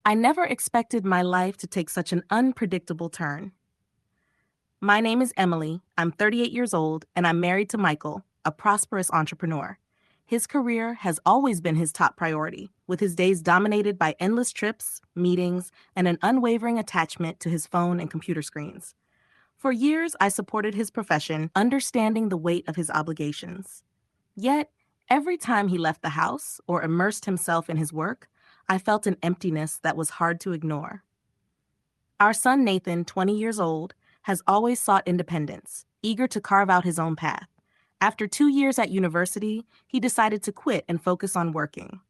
I never expected my life to take such an unpredictable turn. My name is Emily. I'm 38 years old, and I'm married to Michael, a prosperous entrepreneur. His career has always been his top priority, with his days dominated by endless trips, meetings, and an unwavering attachment to his phone and computer screens. For years, I supported his profession, understanding the weight of his obligations. Yet, every time he left the house or immersed himself in his work, I felt an emptiness that was hard to ignore. Our son Nathan, 20 years old, has always sought independence, eager to carve out his own path. After 2 years at university, he decided to quit and focus on working.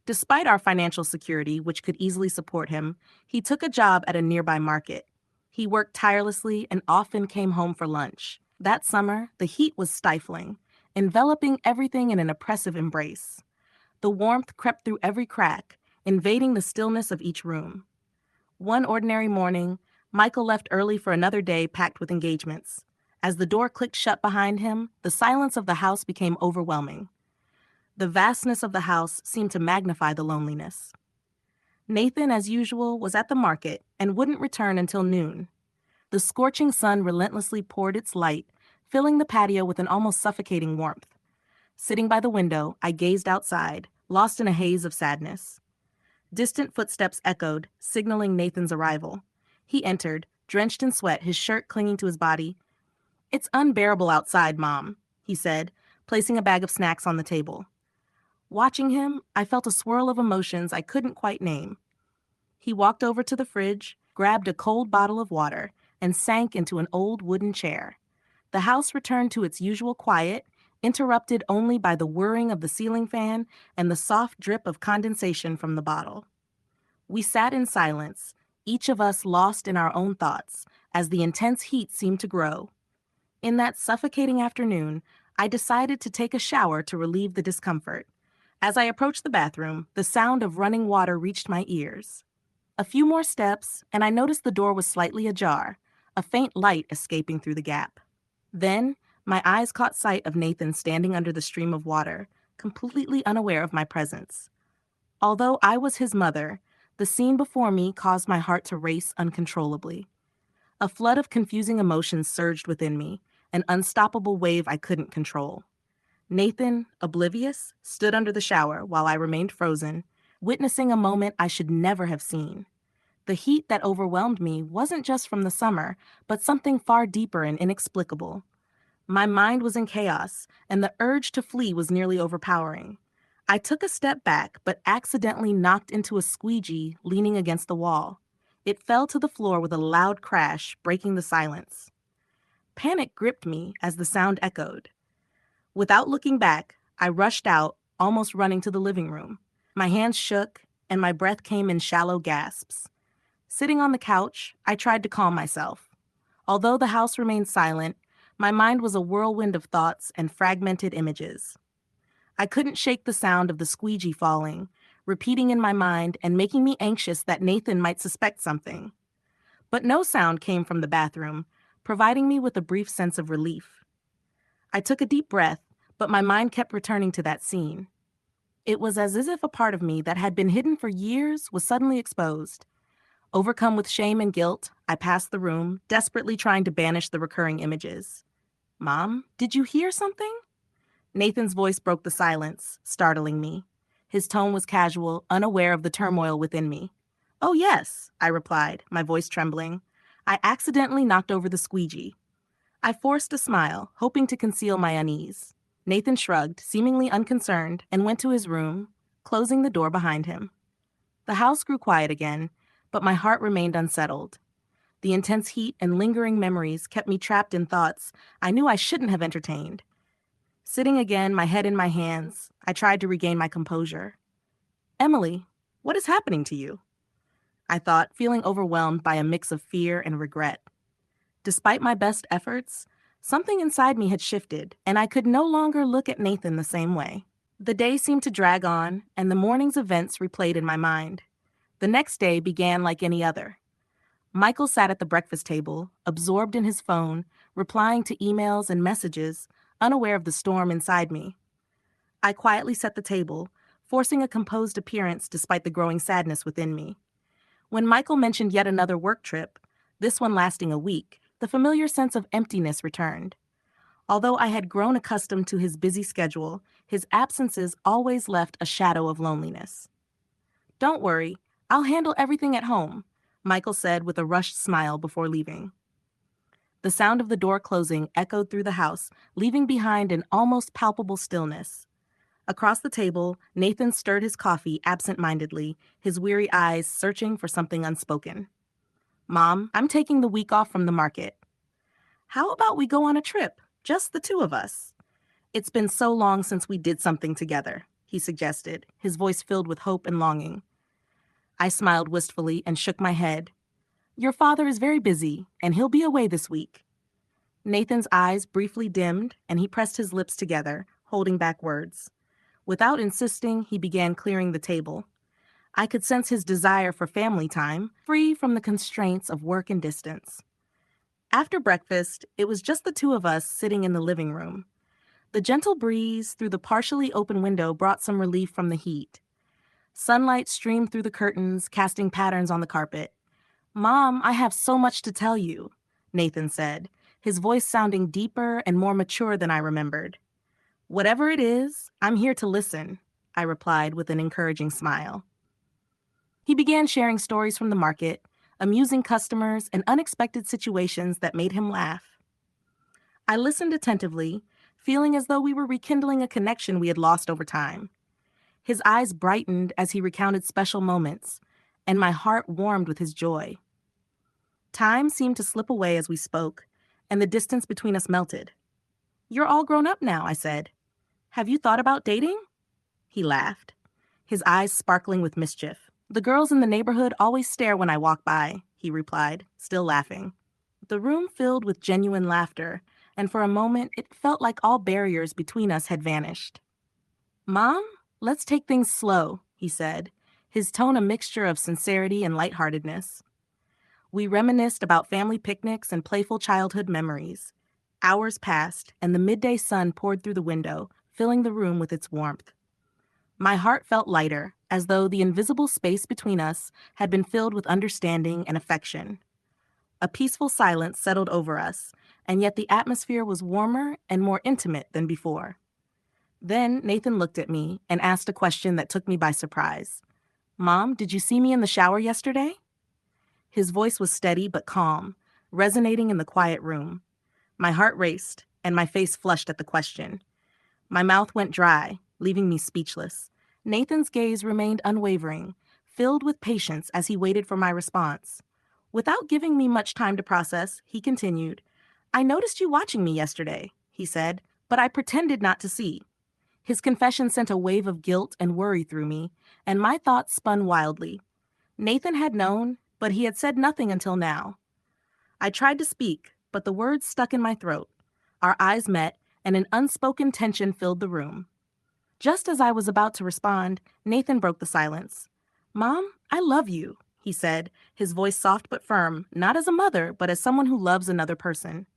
Despite our financial security, which could easily support him, he took a job at a nearby market. He worked tirelessly and often came home for lunch. That summer, the heat was stifling, enveloping everything in an oppressive embrace. The warmth crept through every crack, invading the stillness of each room. One ordinary morning, Michael left early for another day packed with engagements. As the door clicked shut behind him, the silence of the house became overwhelming. The vastness of the house seemed to magnify the loneliness. Nathan, as usual, was at the market and wouldn't return until noon. The scorching sun relentlessly poured its light, filling the patio with an almost suffocating warmth. Sitting by the window, I gazed outside, lost in a haze of sadness. Distant footsteps echoed, signaling Nathan's arrival. He entered, drenched in sweat, his shirt clinging to his body. "It's unbearable outside, Mom," he said, placing a bag of snacks on the table. Watching him, I felt a swirl of emotions I couldn't quite name. He walked over to the fridge, grabbed a cold bottle of water, and sank into an old wooden chair. The house returned to its usual quiet, interrupted only by the whirring of the ceiling fan and the soft drip of condensation from the bottle. We sat in silence, each of us lost in our own thoughts, as the intense heat seemed to grow. In that suffocating afternoon, I decided to take a shower to relieve the discomfort. As I approached the bathroom, the sound of running water reached my ears. A few more steps, and I noticed the door was slightly ajar, a faint light escaping through the gap. Then, my eyes caught sight of Nathan standing under the stream of water, completely unaware of my presence. Although I was his mother, the scene before me caused my heart to race uncontrollably. A flood of confusing emotions surged within me, an unstoppable wave I couldn't control. Nathan, oblivious, stood under the shower while I remained frozen, witnessing a moment I should never have seen. The heat that overwhelmed me wasn't just from the summer, but something far deeper and inexplicable. My mind was in chaos, and the urge to flee was nearly overpowering. I took a step back, but accidentally knocked into a squeegee leaning against the wall. It fell to the floor with a loud crash, breaking the silence. Panic gripped me as the sound echoed. Without looking back, I rushed out, almost running to the living room. My hands shook, and my breath came in shallow gasps. Sitting on the couch, I tried to calm myself. Although the house remained silent, my mind was a whirlwind of thoughts and fragmented images. I couldn't shake the sound of the squeegee falling, repeating in my mind and making me anxious that Nathan might suspect something. But no sound came from the bathroom, providing me with a brief sense of relief. I took a deep breath, but my mind kept returning to that scene. It was as if a part of me that had been hidden for years was suddenly exposed. Overcome with shame and guilt, I passed the room, desperately trying to banish the recurring images. "Mom, did you hear something?" Nathan's voice broke the silence, startling me. His tone was casual, unaware of the turmoil within me. "Oh, yes," I replied, my voice trembling. "I accidentally knocked over the squeegee." I forced a smile, hoping to conceal my unease. Nathan shrugged, seemingly unconcerned, and went to his room, closing the door behind him. The house grew quiet again, but my heart remained unsettled. The intense heat and lingering memories kept me trapped in thoughts I knew I shouldn't have entertained. Sitting again, my head in my hands, I tried to regain my composure. "Emily, what is happening to you?" I thought, feeling overwhelmed by a mix of fear and regret. Despite my best efforts, something inside me had shifted, and I could no longer look at Nathan the same way. The day seemed to drag on, and the morning's events replayed in my mind. The next day began like any other. Michael sat at the breakfast table, absorbed in his phone, replying to emails and messages, unaware of the storm inside me. I quietly set the table, forcing a composed appearance despite the growing sadness within me. When Michael mentioned yet another work trip, this one lasting a week, the familiar sense of emptiness returned. Although I had grown accustomed to his busy schedule, his absences always left a shadow of loneliness. "Don't worry, I'll handle everything at home," Michael said with a rushed smile before leaving. The sound of the door closing echoed through the house, leaving behind an almost palpable stillness. Across the table, Nathan stirred his coffee absent-mindedly, his weary eyes searching for something unspoken. "Mom, I'm taking the week off from the market. How about we go on a trip, just the two of us? It's been so long since we did something together," he suggested, his voice filled with hope and longing. I smiled wistfully and shook my head. "Your father is very busy, and he'll be away this week." Nathan's eyes briefly dimmed, and he pressed his lips together, holding back words. Without insisting, he began clearing the table. I could sense his desire for family time, free from the constraints of work and distance. After breakfast, it was just the two of us sitting in the living room. The gentle breeze through the partially open window brought some relief from the heat. Sunlight streamed through the curtains, casting patterns on the carpet. "Mom, I have so much to tell you," Nathan said, his voice sounding deeper and more mature than I remembered. "Whatever it is, I'm here to listen," I replied with an encouraging smile. He began sharing stories from the market, amusing customers, and unexpected situations that made him laugh. I listened attentively, feeling as though we were rekindling a connection we had lost over time. His eyes brightened as he recounted special moments, and my heart warmed with his joy. Time seemed to slip away as we spoke, and the distance between us melted. "You're all grown up now," I said. "Have you thought about dating?" He laughed, his eyes sparkling with mischief. "The girls in the neighborhood always stare when I walk by," he replied, still laughing. The room filled with genuine laughter, and for a moment it felt like all barriers between us had vanished. "Mom, let's take things slow," he said, his tone a mixture of sincerity and lightheartedness. We reminisced about family picnics and playful childhood memories. Hours passed, and the midday sun poured through the window, filling the room with its warmth. My heart felt lighter, as though the invisible space between us had been filled with understanding and affection. A peaceful silence settled over us, and yet the atmosphere was warmer and more intimate than before. Then Nathan looked at me and asked a question that took me by surprise. "Mom, did you see me in the shower yesterday?" His voice was steady but calm, resonating in the quiet room. My heart raced, and my face flushed at the question. My mouth went dry, leaving me speechless. Nathan's gaze remained unwavering, filled with patience as he waited for my response. Without giving me much time to process, he continued, "I noticed you watching me yesterday," he said, "but I pretended not to see." His confession sent a wave of guilt and worry through me, and my thoughts spun wildly. Nathan had known, but he had said nothing until now. I tried to speak, but the words stuck in my throat. Our eyes met, and an unspoken tension filled the room. Just as I was about to respond, Nathan broke the silence. "Mom, I love you," he said, his voice soft but firm, not as a mother, but as someone who loves another person.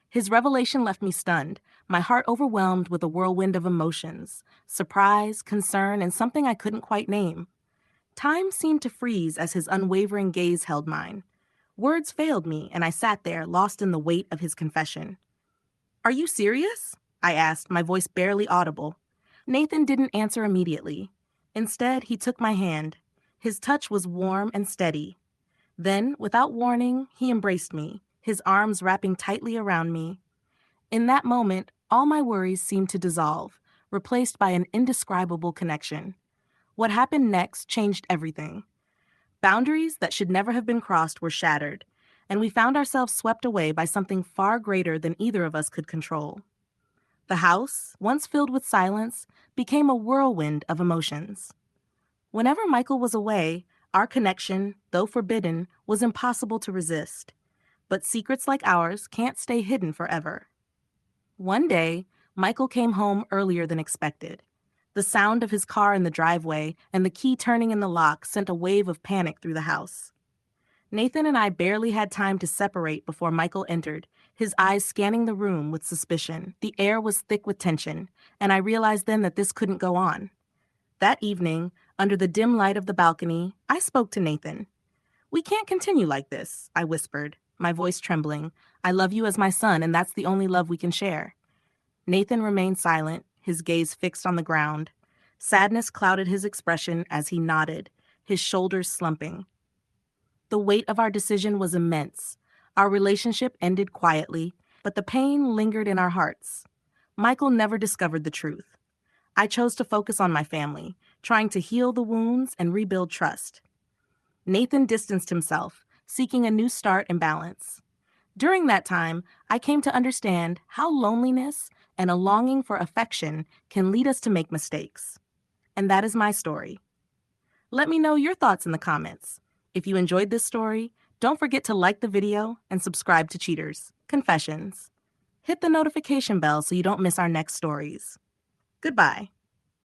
His revelation left me stunned, my heart overwhelmed with a whirlwind of emotions, surprise, concern, and something I couldn't quite name. Time seemed to freeze as his unwavering gaze held mine. Words failed me, and I sat there, lost in the weight of his confession. "Are you serious?" I asked, my voice barely audible. Nathan didn't answer immediately. Instead, he took my hand. His touch was warm and steady. Then, without warning, he embraced me, his arms wrapping tightly around me. In that moment, all my worries seemed to dissolve, replaced by an indescribable connection. What happened next changed everything. Boundaries that should never have been crossed were shattered, and we found ourselves swept away by something far greater than either of us could control. The house, once filled with silence, became a whirlwind of emotions. Whenever Michael was away, our connection, though forbidden, was impossible to resist. But secrets like ours can't stay hidden forever. One day, Michael came home earlier than expected. The sound of his car in the driveway and the key turning in the lock sent a wave of panic through the house. Nathan and I barely had time to separate before Michael entered, his eyes scanning the room with suspicion. The air was thick with tension, and I realized then that this couldn't go on. That evening, under the dim light of the balcony, I spoke to Nathan. "We can't continue like this," I whispered, my voice trembling. "I love you as my son, and that's the only love we can share." Nathan remained silent, his gaze fixed on the ground. Sadness clouded his expression as he nodded, his shoulders slumping. The weight of our decision was immense. Our relationship ended quietly, but the pain lingered in our hearts. Michael never discovered the truth. I chose to focus on my family, trying to heal the wounds and rebuild trust. Nathan distanced himself, seeking a new start and balance. During that time, I came to understand how loneliness and a longing for affection can lead us to make mistakes. And that is my story. Let me know your thoughts in the comments. If you enjoyed this story, don't forget to like the video and subscribe to Cheaters Confessions. Hit the notification bell so you don't miss our next stories. Goodbye.